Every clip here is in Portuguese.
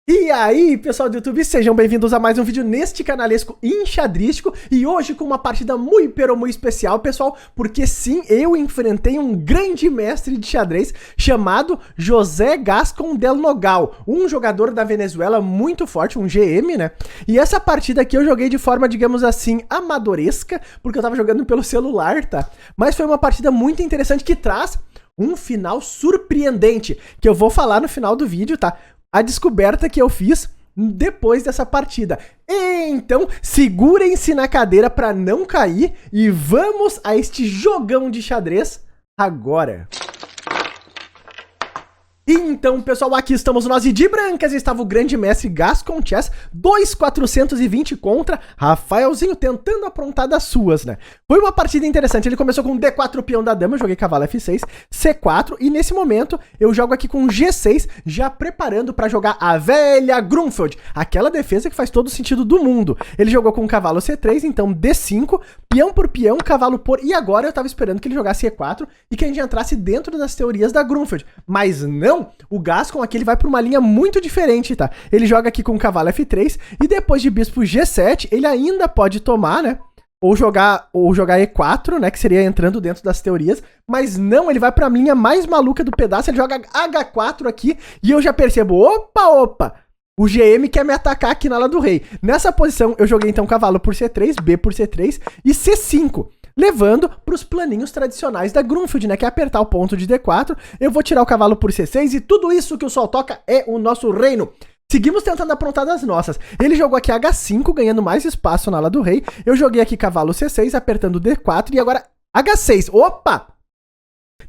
E aí, pessoal do YouTube, sejam bem-vindos a mais um vídeo neste canalesco enxadrístico. E hoje com uma partida muito especial, pessoal, porque sim, eu enfrentei um grande mestre de xadrez chamado José Gascón del Nogal, um jogador da Venezuela muito forte, um GM, né? E essa partida aqui eu joguei de forma, digamos assim, amadoresca, porque eu tava jogando pelo celular, tá? Mas foi uma partida muito interessante que traz um final surpreendente, que eu vou falar no final do vídeo, tá? A descoberta que eu fiz depois dessa partida. Então, segurem-se na cadeira para não cair e vamos a este jogão de xadrez agora. Então, pessoal, aqui estamos nós e de brancas estava o grande mestre Gascón Chess, 2.420 contra Rafaelzinho tentando aprontar das suas, né? Foi uma partida interessante, ele começou com D4 peão da dama, eu joguei cavalo F6, C4 e nesse momento eu jogo aqui com G6, já preparando para jogar a velha Grunfeld, aquela defesa que faz todo o sentido do mundo. Ele jogou com cavalo C3, então D5, peão por peão, cavalo por... E agora eu tava esperando que ele jogasse E4 e que a gente entrasse dentro das teorias da Grunfeld, mas não. O Gascón aqui ele vai para uma linha muito diferente, tá? Ele joga aqui com cavalo F3 e depois de bispo G7, ele ainda pode tomar, né? Ou jogar E4, né? Que seria entrando dentro das teorias. Mas não, ele vai para a linha mais maluca do pedaço. Ele joga H4 aqui e eu já percebo, opa! O GM quer me atacar aqui na ala do rei. Nessa posição, eu joguei então cavalo por C3, B por C3 e C5. Levando para os planinhos tradicionais da Grunfeld, né? Que é apertar o ponto de D4. Eu vou tirar o cavalo por C6 e tudo isso que o sol toca é o nosso reino. Seguimos tentando aprontar das nossas. Ele jogou aqui H5, ganhando mais espaço na ala do rei. Eu joguei aqui cavalo C6, apertando D4 e agora H6. Opa!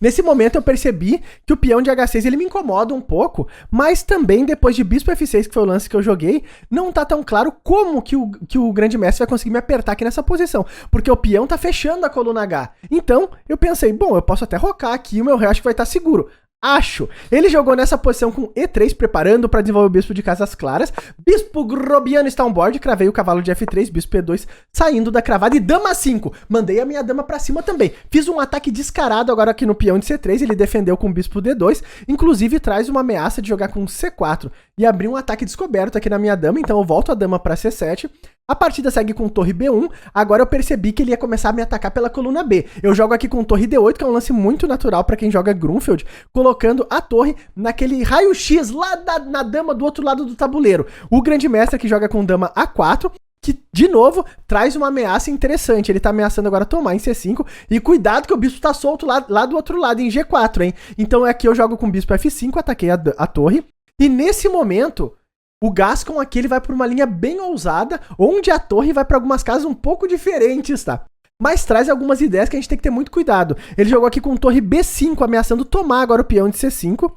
Nesse momento eu percebi que o peão de H6 ele me incomoda um pouco, mas também depois de bispo F6, que foi o lance que eu joguei, não tá tão claro como que o grande mestre vai conseguir me apertar aqui nessa posição, porque o peão tá fechando a coluna H. Então eu pensei, bom, eu posso até rocar aqui, o meu rei acho que vai estar seguro. Acho. Ele jogou nessa posição com E3, preparando para desenvolver o bispo de casas claras. Bispo Grobiano está on board, cravei o cavalo de F3, bispo E2, saindo da cravada e dama 5. Mandei a minha dama para cima também. Fiz um ataque descarado agora aqui no peão de C3, ele defendeu com o bispo D2, inclusive traz uma ameaça de jogar com C4 e abrir um ataque descoberto aqui na minha dama, então eu volto a dama para C7. A partida segue com torre B1, agora eu percebi que ele ia começar a me atacar pela coluna B. Eu jogo aqui com torre D8, que é um lance muito natural para quem joga Grunfeld, colocando a torre naquele raio-x lá na dama do outro lado do tabuleiro. O grande mestre que joga com dama A4, que, de novo, traz uma ameaça interessante. Ele tá ameaçando agora tomar em C5, e cuidado que o bispo tá solto lá do outro lado, em G4, hein? Então aqui eu jogo com bispo F5, ataquei a torre, e nesse momento... O Gascón aqui ele vai por uma linha bem ousada, onde a torre vai para algumas casas um pouco diferentes, tá? Mas traz algumas ideias que a gente tem que ter muito cuidado. Ele jogou aqui com torre B5, ameaçando tomar agora o peão de C5.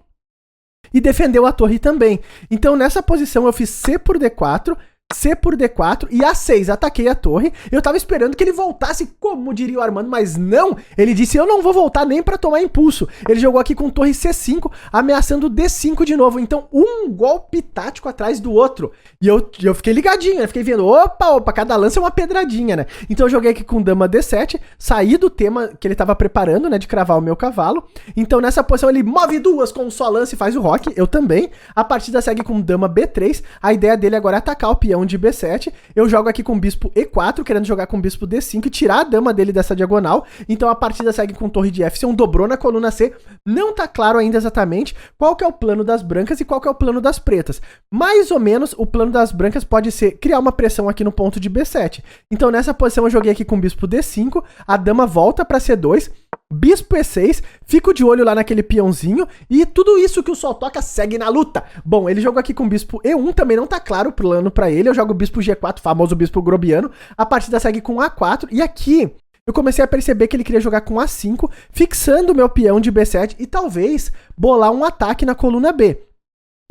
E defendeu a torre também. Então nessa posição eu fiz C por D4, C por D4 e A6, ataquei a torre. Eu tava esperando que ele voltasse, como diria o Armando, mas não. Ele disse, eu não vou voltar nem pra tomar impulso. Ele jogou aqui com torre C5, ameaçando D5 de novo. Então, um golpe tático atrás do outro. E eu fiquei ligadinho, né? Fiquei vendo, opa, cada lance é uma pedradinha, né? Então eu joguei aqui com dama D7, saí do tema que ele tava preparando, né? De cravar o meu cavalo. Então nessa posição ele move duas com um só lance e faz o roque, eu também. A partida segue com dama B3. A ideia dele agora é atacar o peão de B7, eu jogo aqui com bispo E4, querendo jogar com bispo D5 e tirar a dama dele dessa diagonal, então a partida segue com torre de F6, dobrou na coluna C, não tá claro ainda exatamente qual que é o plano das brancas e qual que é o plano das pretas. Mais ou menos, o plano das brancas pode ser criar uma pressão aqui no ponto de B7. Então nessa posição eu joguei aqui com bispo D5, a dama volta para C2, bispo E6, fico de olho lá naquele peãozinho e tudo isso que o sol toca segue na luta. Bom, ele jogou aqui com bispo E1, também não tá claro o plano pra ele, eu jogo bispo G4, famoso bispo grobiano, a partida segue com A4 e aqui eu comecei a perceber que ele queria jogar com A5, fixando o meu peão de B7 e talvez bolar um ataque na coluna B.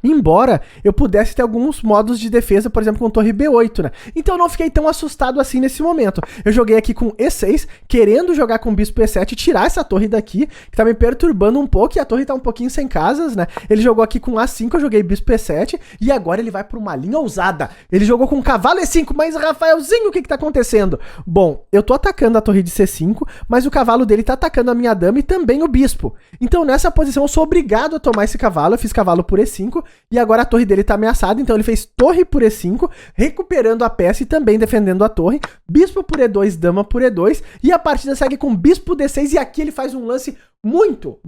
Embora eu pudesse ter alguns modos de defesa, por exemplo, com torre B8, né? Então eu não fiquei tão assustado assim nesse momento. Eu joguei aqui com E6, querendo jogar com bispo E7 e tirar essa torre daqui, que tá me perturbando um pouco, e a torre tá um pouquinho sem casas, né? Ele jogou aqui com A5, eu joguei bispo E7, e agora ele vai pra uma linha ousada. Ele jogou com cavalo E5, mas Rafaelzinho, o que que tá acontecendo? Bom, eu tô atacando a torre de C5, mas o cavalo dele tá atacando a minha dama e também o bispo. Então nessa posição eu sou obrigado a tomar esse cavalo, eu fiz cavalo por E5, e agora a torre dele tá ameaçada, então ele fez torre por E5, recuperando a peça e também defendendo a torre, bispo por E2, dama por E2, e a partida segue com bispo D6, e aqui ele faz um lance muito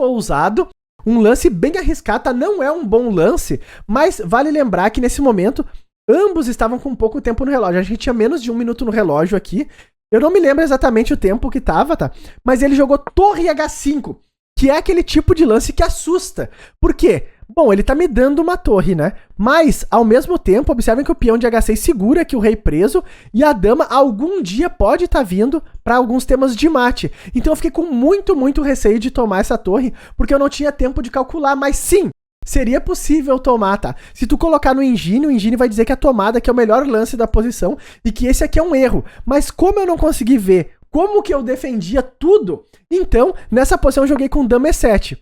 ousado, um lance bem arriscado, tá? Não é um bom lance, mas vale lembrar que nesse momento ambos estavam com pouco tempo no relógio, a gente tinha menos de 1 minuto no relógio aqui, eu não me lembro exatamente o tempo que tava, tá? Mas ele jogou torre H5, que é aquele tipo de lance que assusta. Por quê? Bom, ele tá me dando uma torre, né? Mas, ao mesmo tempo, observem que o peão de H6 segura aqui o rei preso e a dama algum dia pode estar vindo para alguns temas de mate. Então eu fiquei com muito receio de tomar essa torre, porque eu não tinha tempo de calcular, mas sim, seria possível tomar, tá? Se tu colocar no engine, o engine vai dizer que a tomada aqui é o melhor lance da posição e que esse aqui é um erro. Mas como eu não consegui ver como que eu defendia tudo, então, nessa posição eu joguei com dama E7.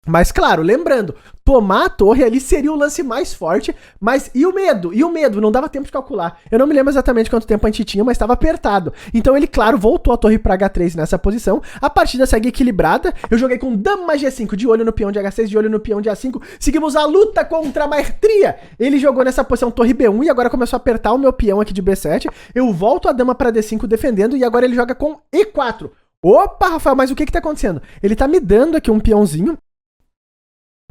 Mas claro, lembrando, tomar a torre ali seria o lance mais forte, mas e o medo? E o medo? Não dava tempo de calcular. Eu não me lembro exatamente quanto tempo a gente tinha, mas estava apertado. Então ele, claro, voltou a torre para H3 nessa posição. A partida segue equilibrada. Eu joguei com dama G5, de olho no peão de H6, de olho no peão de A5. Seguimos a luta contra a maestria. Ele jogou nessa posição torre B1 e agora começou a apertar o meu peão aqui de B7. Eu volto a dama para D5 defendendo e agora ele joga com E4. Opa, Rafael, mas o que tá acontecendo? Ele tá me dando aqui um peãozinho.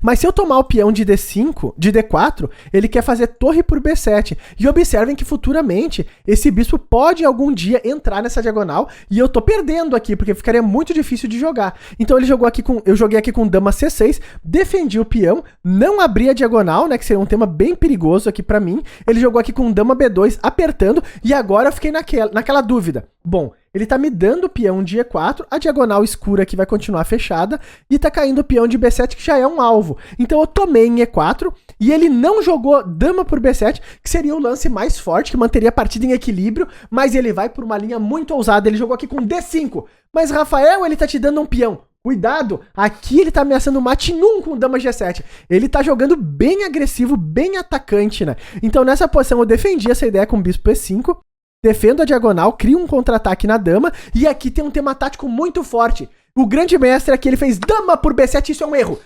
Mas se eu tomar o peão de D5, de D4, ele quer fazer torre por B7. E observem que futuramente esse bispo pode algum dia entrar nessa diagonal e eu tô perdendo aqui, porque ficaria muito difícil de jogar. Então ele jogou aqui eu joguei aqui com dama C6, defendi o peão, não abri a diagonal, né, que seria um tema bem perigoso aqui pra mim. Ele jogou aqui com dama B2 apertando e agora eu fiquei naquela dúvida. Bom, ele tá me dando o peão de E4, a diagonal escura aqui vai continuar fechada, e tá caindo o peão de B7, que já é um alvo. Então eu tomei em E4, e ele não jogou dama por B7, que seria o lance mais forte, que manteria a partida em equilíbrio, mas ele vai por uma linha muito ousada, ele jogou aqui com D5. Mas Rafael, ele tá te dando um peão. Cuidado, aqui ele tá ameaçando mate em 1 com dama G7. Ele tá jogando bem agressivo, bem atacante, né? Então nessa posição eu defendi essa ideia com bispo E5, defendo a diagonal, crio um contra-ataque na dama, e aqui tem um tema tático muito forte. O grande mestre aqui, ele fez dama por B7, isso é um erro.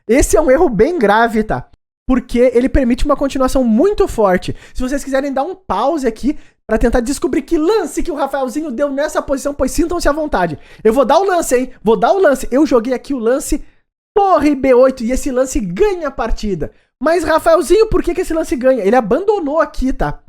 Esse é um erro bem grave, tá? Porque ele permite uma continuação muito forte. Se vocês quiserem dar um pause aqui, para tentar descobrir que lance que o Rafaelzinho deu nessa posição, pois sintam-se à vontade. Eu vou dar o lance, hein? Vou dar o lance. Eu joguei aqui o lance torre B8, e esse lance ganha a partida. Mas, Rafaelzinho, por que esse lance ganha? Ele abandonou aqui, tá?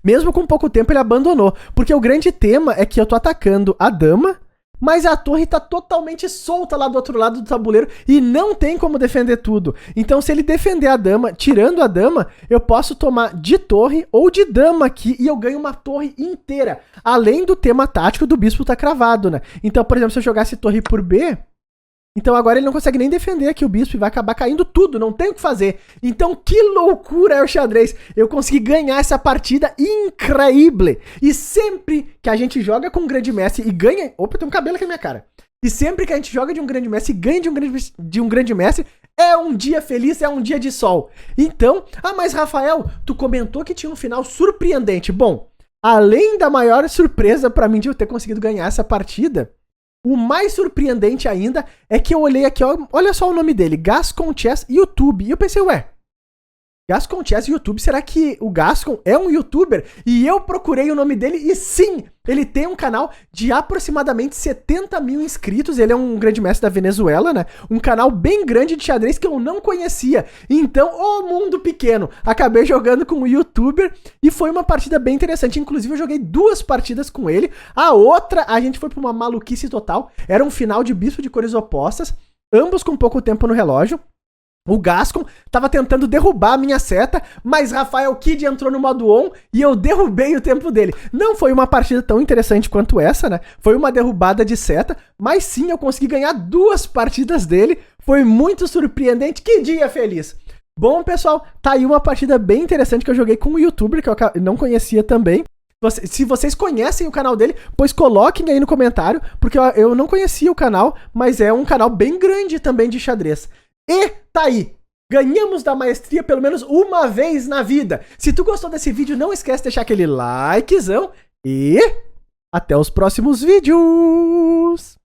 Mesmo com pouco tempo ele abandonou, porque o grande tema é que eu tô atacando a dama, mas a torre tá totalmente solta lá do outro lado do tabuleiro e não tem como defender tudo. Então se ele defender a dama, tirando a dama, eu posso tomar de torre ou de dama aqui e eu ganho uma torre inteira, além do tema tático do bispo tá cravado, né? Então, por exemplo, se eu jogasse torre por B, então agora ele não consegue nem defender aqui o bispo e vai acabar caindo tudo, não tem o que fazer. Então que loucura é o xadrez. Eu consegui ganhar essa partida incrível. E sempre que a gente joga com um grande mestre e ganha... Opa, tem um cabelo aqui na minha cara. E sempre que a gente joga de um grande mestre e ganha de um grande mestre, é um dia feliz, é um dia de sol. Então, mas Rafael, tu comentou que tinha um final surpreendente. Bom, além da maior surpresa pra mim de eu ter conseguido ganhar essa partida... O mais surpreendente ainda é que eu olhei aqui, ó, olha só o nome dele, Gascon Chess YouTube. E eu pensei, ué, Gascon Chess YouTube, será que o Gascon é um youtuber? E eu procurei o nome dele e sim, ele tem um canal de aproximadamente 70 mil inscritos. Ele é um grande mestre da Venezuela, né? Um canal bem grande de xadrez que eu não conhecia. Então, ô mundo pequeno, acabei jogando com um youtuber e foi uma partida bem interessante. Inclusive, eu joguei 2 partidas com ele. A outra, a gente foi pra uma maluquice total. Era um final de bispo de cores opostas, ambos com pouco tempo no relógio. O Gascon tava tentando derrubar a minha seta, mas Rafael Kidd entrou no modo on e eu derrubei o tempo dele. Não foi uma partida tão interessante quanto essa, né? Foi uma derrubada de seta, mas sim, eu consegui ganhar 2 partidas dele. Foi muito surpreendente. Que dia feliz! Bom, pessoal, tá aí uma partida bem interessante que eu joguei com um youtuber que eu não conhecia também. Se vocês conhecem o canal dele, pois coloquem aí no comentário, porque eu não conhecia o canal, mas é um canal bem grande também de xadrez. E tá aí, ganhamos da maestria pelo menos uma vez na vida. Se tu gostou desse vídeo, não esquece de deixar aquele likezão e até os próximos vídeos!